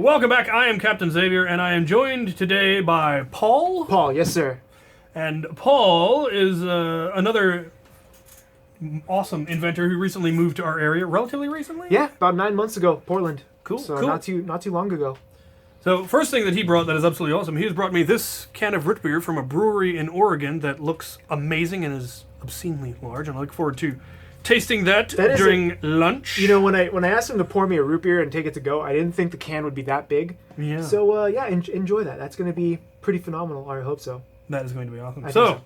Welcome back. I am Captain Xavier, and I am joined today by Paul. Paul, yes, sir. And Paul is another awesome inventor who recently moved to our area. Relatively recently? Yeah, about 9 months ago, Portland. Cool, So cool. not too long ago. So first thing that he brought that is absolutely awesome, he has brought me this can of root beer from a brewery in Oregon that looks amazing and is obscenely large, and I look forward to tasting that during lunch. You know, when I asked him to pour me a root beer and take it to go, I didn't think the can would be that big. Yeah. So yeah, enjoy that. That's going to be pretty phenomenal. I hope so. That is going to be awesome. I think So,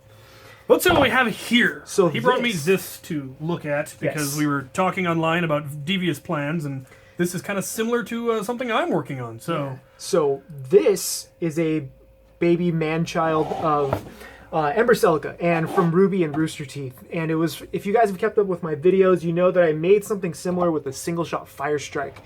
let's see what we have here. So he brought me this to look at because Yes. we were talking online about devious plans, and this is kind of similar to something I'm working on. So, So this is a baby man-child of Ember Celica and from Ruby and Rooster Teeth. And it was, if you guys have kept up with my videos, you know that I made something similar with a single-shot Fire Strike.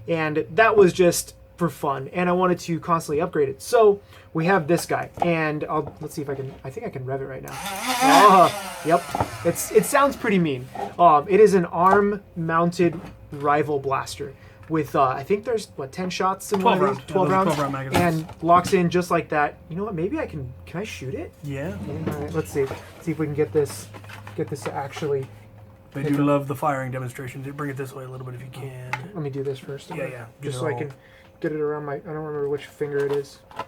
And that was just for fun, and I wanted to constantly upgrade it. So we have this guy, and let's see if I think I can rev it right now. Yep. It sounds pretty mean. It is an arm-mounted rifle blaster with I think there's 10 shots in 12 one of these? round. 12 Yeah, rounds. 12 round magazines. And locks in just like that. You know what? Maybe I can I shoot it? yeah. All right, let's see. See if we can get this to actually. They do love the firing demonstrations. You bring it this way a little bit if you can. Let me do this first. Yeah. Just so I can get it around my. I don't remember which finger it is. I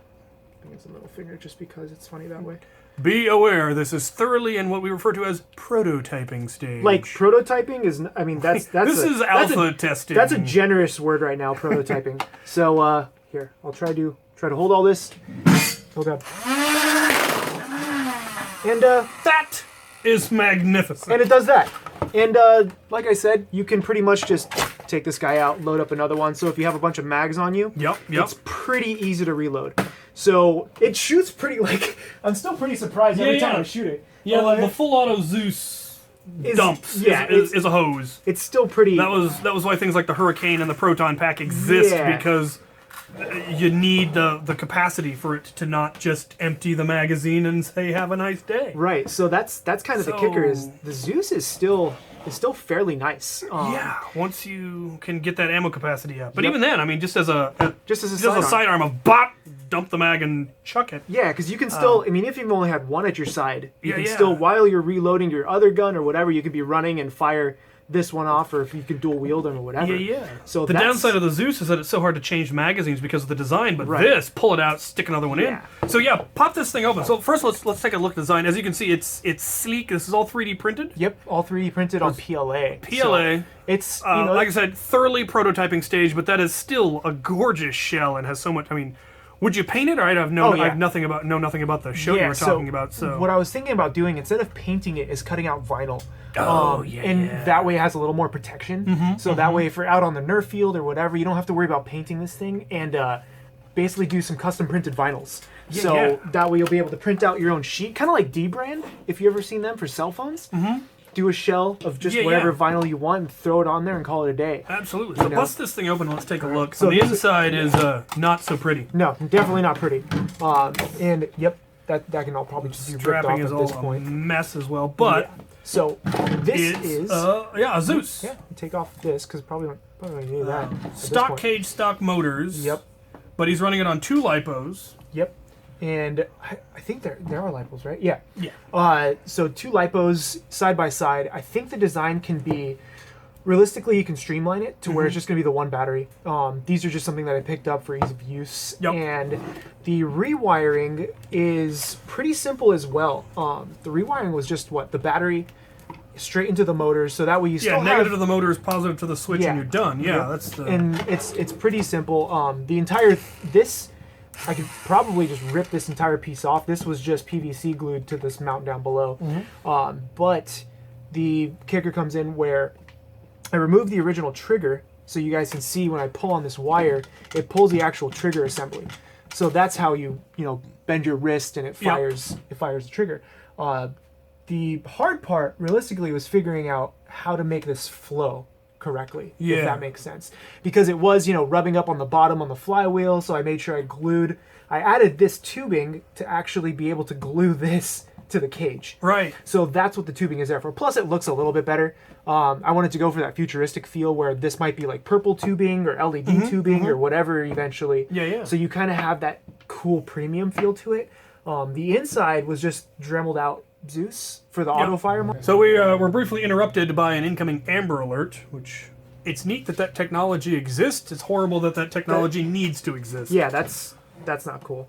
think it's the middle finger, just because it's funny that way. Be aware, this is thoroughly in what we refer to as prototyping stage. Like prototyping is. I mean, that's this is alpha testing. That's a generous word right now, prototyping. So here, I'll try to hold all this. Oh god. And that is magnificent. and it does that. And like I said, you can pretty much just take this guy out, load up another one. So if you have a bunch of mags on you, Yep. it's pretty easy to reload. So it shoots pretty, like, I'm still pretty surprised every time I shoot it. Yeah, the full auto Zeus dumps is a hose. It's still pretty... That was why things like the Hurricane and the Proton Pack exist, because you need the capacity for it to not just empty the magazine and say have a nice day. Right, so that's kind of the kicker, is the Zeus is still fairly nice. Yeah, once you can get that ammo capacity up. But even then, I mean, just as a sidearm of bop, dump the mag and chuck it. Yeah, because you can still, I mean, if you've only had one at your side, you can yeah. still, while you're reloading your other gun or whatever, you could be running and fire this one off, or if you can dual wield them or whatever. Yeah. So the downside of the Zeus is that it's so hard to change magazines because of the design, but Right. this, pull it out, stick another one in. So yeah, pop this thing open. So first let's take a look at the design. As you can see, it's sleek. This is all 3D printed. Yep, all 3D printed on PLA. PLA. So it's, like I said, thoroughly prototyping stage, but that is still a gorgeous shell and has so much, I mean, would you paint it, or I have Oh, I have nothing about the show you were talking about. So what I was thinking about doing, instead of painting it, is cutting out vinyl. And that way it has a little more protection. So that way, if you're out on the Nerf field or whatever, you don't have to worry about painting this thing, and basically do some custom printed vinyls. That way you'll be able to print out your own sheet, kind of like D-Brand, if you've ever seen them for cell phones. Do a shell of just whatever vinyl you want and throw it on there and call it a day. Absolutely. So bust this thing open and let's take a look. So the inside is not so pretty. No, definitely not pretty. And yep, that can all probably just be ripped off Strapping is at this all point. a mess as well, but So this is a Zeus. Yeah, take off this because probably don't need that. at this Stock point. cage, stock motors. Yep. But he's running it on 2 lipos. Yep. And I think there are lipos, right? Yeah. Yeah. So 2 lipos side by side. I think the design can be, realistically, you can streamline it to where it's just going to be the one battery. These are just something that I picked up for ease of use. Yep. And the rewiring is pretty simple as well. The rewiring was just the battery straight into the motors, so that way you still have... negative to the motor is positive to the switch and you're done. Yeah, that's the... And it's pretty simple. The entire... I could probably just rip this entire piece off. This was just PVC glued to this mount down below. But the kicker comes in where I removed the original trigger, so you guys can see when I pull on this wire, it pulls the actual trigger assembly. So that's how you bend your wrist and it fires the trigger. The hard part, realistically, was figuring out how to make this flow correctly, if that makes sense. Because it was, rubbing up on the bottom on the flywheel, so I made sure I added this tubing to actually be able to glue this to the cage. Right. So that's what the tubing is there for. Plus, it looks a little bit better. I wanted to go for that futuristic feel where this might be like purple tubing or LED tubing or whatever eventually. Yeah, yeah. So you kind of have that cool premium feel to it. The inside was just Dremeled out Zeus for the auto fire mode. So we were briefly interrupted by an incoming Amber Alert, which it's neat that technology exists. It's horrible that technology needs to exist. Yeah, that's not cool.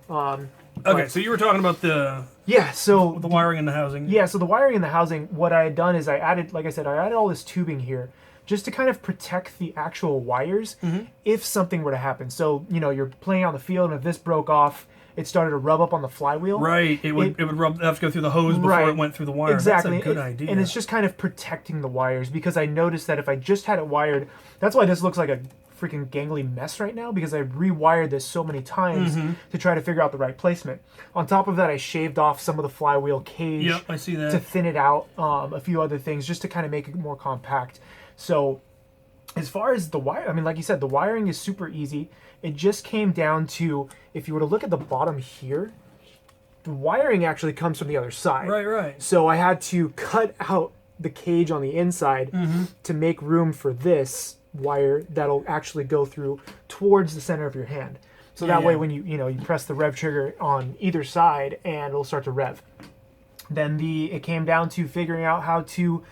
Okay, so you were talking about the wiring in the housing. Yeah, so the wiring in the housing, what I had done is I added, like I said, I added all this tubing here just to kind of protect the actual wires if something were to happen. So, you know, you're playing on the field and if this broke off, it started to rub up on the flywheel. Right, it would have to go through the hose before it went through the wire. Exactly. That's a good idea. And it's just kind of protecting the wires because I noticed that if I just had it wired, that's why this looks like a freaking gangly mess right now because I rewired this so many times to try to figure out the right placement. On top of that, I shaved off some of the flywheel cage I see that. to thin it out, a few other things just to kind of make it more compact. So as far as the wire, I mean, like you said, the wiring is super easy. It just came down to, if you were to look at the bottom here, the wiring actually comes from the other side. Right. So I had to cut out the cage on the inside to make room for this wire that'll actually go through towards the center of your hand. So that way when you press the rev trigger on either side and it'll start to rev. Then it came down to figuring out how to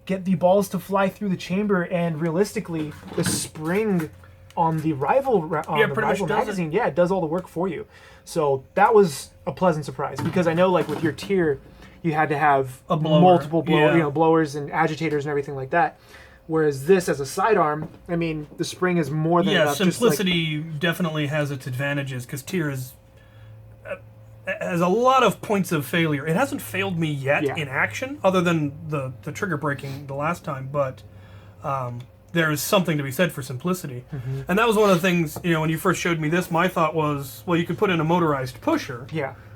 get the balls to fly through the chamber, and realistically the spring on the rival magazine, it does all the work for you. So that was a pleasant surprise because I know like with your tier you had to have multiple blowers and agitators and everything like that. Whereas this, as a sidearm, I mean, the spring is more than enough. Simplicity definitely has its advantages because tier has a lot of points of failure. It hasn't failed me yet in action, other than the trigger breaking the last time, but there is something to be said for simplicity. And that was one of the things, when you first showed me this, my thought was, well, you could put in a motorized pusher,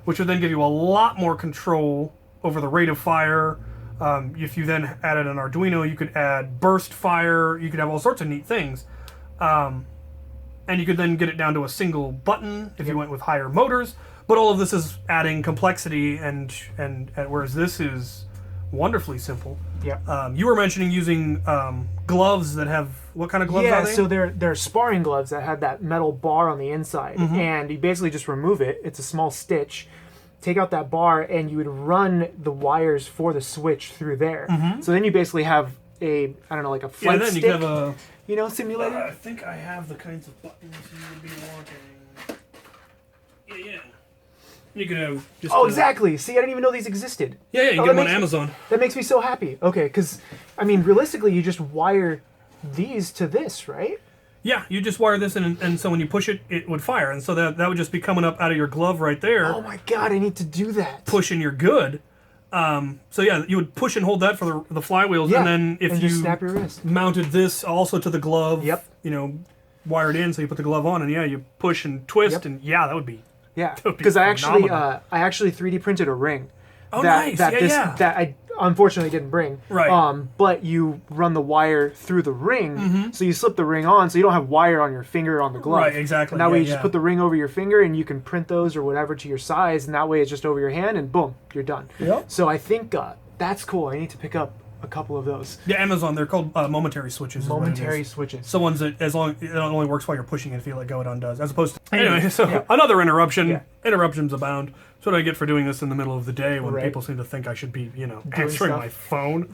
which would then give you a lot more control over the rate of fire. If you then added an Arduino, you could add burst fire, you could have all sorts of neat things. And you could then get it down to a single button if you went with higher motors. But all of this is adding complexity, and whereas this is wonderfully simple. You were mentioning using gloves that have, what kind of gloves are they? Yeah, so they're sparring gloves that have that metal bar on the inside, and you basically just remove it. It's a small stitch. Take out that bar, and you would run the wires for the switch through there. So then you basically have a like a flight stick, you have a simulator. I think I have the kinds of buttons you would be wanting. Yeah. You could have just... Oh, exactly. See, I didn't even know these existed. Yeah, you can get them on Amazon. That makes me so happy. Okay, because, I mean, realistically, you just wire these to this, right? Yeah, you just wire this, and so when you push it, it would fire. And so that would just be coming up out of your glove right there. Oh my god, I need to do that. Push and you're good. So yeah, you would push and hold that for the flywheels, and then if you snap your wrist. Mounted this also to the glove, wired in, so you put the glove on, and you push and twist, and that would be... Yeah, because I actually 3D printed a ring. Oh, nice! That I unfortunately didn't bring. Right. But you run the wire through the ring, so you slip the ring on, so you don't have wire on your finger on the glove. Right, exactly. And that way you just put the ring over your finger, and you can print those or whatever to your size, and that way it's just over your hand, and boom, you're done. Yep. So I think that's cool. I need to pick up a couple of those. Yeah, Amazon. They're called momentary switches. Momentary switches. So ones that, as long it only works while you're pushing it, if you let go, it undoes. As opposed to anyway. So another interruption. Yeah. Interruptions abound. That's what I get for doing this in the middle of the day when people seem to think I should be, answering my phone.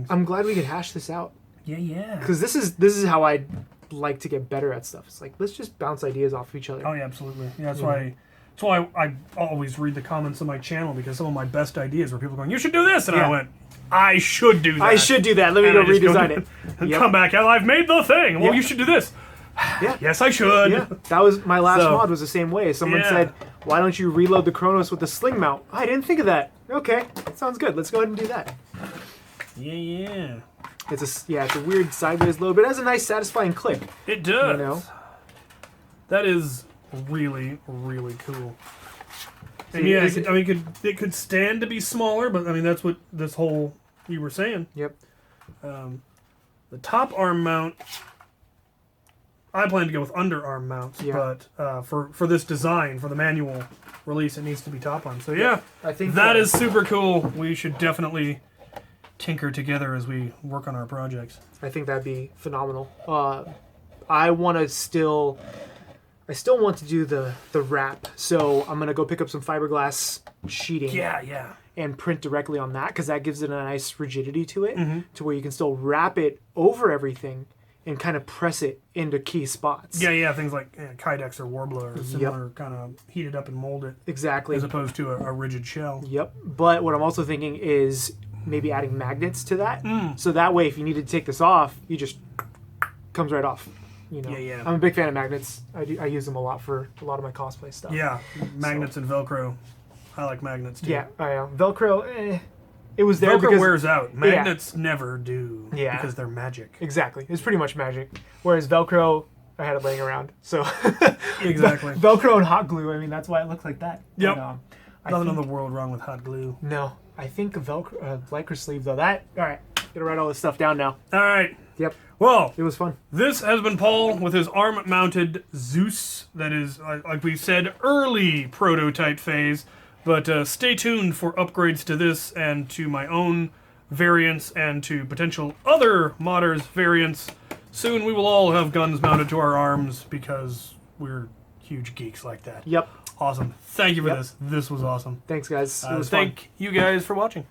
I'm glad we could hash this out. Yeah. Because this is how I like to get better at stuff. It's like, let's just bounce ideas off of each other. Oh yeah, absolutely. Yeah, that's why I always read the comments on my channel, because some of my best ideas were people going, "You should do this," and I went, I should do that. I should do that. Let me go redesign it. And come back, I've made the thing. Well, you should do this. Yeah. Yes, I should. Yeah. That was my last mod was the same way. Someone said, "Why don't you reload the Chronos with the sling mount?" I didn't think of that. Okay, sounds good. Let's go ahead and do that. Yeah. It's a weird sideways load, but it has a nice satisfying click. It does. That is really, really cool. And it could stand to be smaller, but I mean that's what this whole you were saying. Yep. The top arm mount, I plan to go with underarm mounts, but for this design, for the manual release it needs to be top on. So yeah, I think that is super cool. We should definitely tinker together as we work on our projects. I think that'd be phenomenal. I still want to do the wrap, so I'm gonna go pick up some fiberglass sheeting. Yeah. And print directly on that, because that gives it a nice rigidity to it, Mm-hmm. to where you can still wrap it over everything and kind of press it into key spots. Yeah, things like Kydex or Warbler or similar, kind of heat it up and mold it. Exactly. As opposed to a rigid shell. Yep. But what I'm also thinking is maybe adding magnets to that, so that way if you need to take this off, you just comes right off. You know. Yeah. I'm a big fan of magnets. I use them a lot for a lot of my cosplay stuff. Yeah, magnets and Velcro. I like magnets too. Yeah, Velcro. It was there Velcro because wears out. Magnets never do. Yeah. Because they're magic. Exactly. It's pretty much magic. Whereas Velcro, I had it laying around. So Exactly. Velcro and hot glue. I mean, that's why it looks like that. Yep. But, Nothing in the world wrong with hot glue. No, I think Velcro, Lycra sleeve though. All right. Gotta write all this stuff down now. All right. Yep. Well, It was fun. this has been Paul with his arm-mounted Zeus. That is, like we said, early prototype phase. But stay tuned for upgrades to this and to my own variants and to potential other modders' variants. Soon we will all have guns mounted to our arms because we're huge geeks like that. Yep. Awesome. Thank you for this. This was awesome. Thanks, guys. It was fun. Thank you guys for watching.